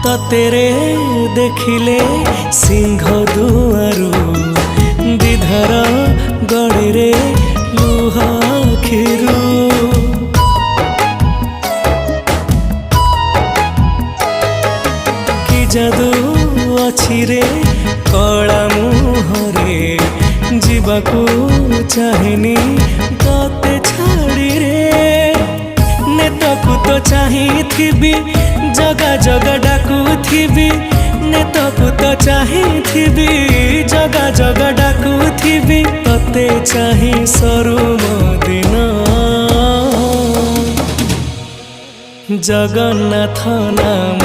तेरे देखिले सिंह दुआरू विधर गड़े रे लुह खिरू कि जादू अच्छी रे कला मुहरे जीवाकू चाहेनी तते छाड़ी रे नेतकू तो चाहिथिबी जगा जगा डाकुथिबी नेतकू तो चाहिथिबी जगा जगा डाकुथिबी तते चाहि सरू दिन जगन्नाथ नाम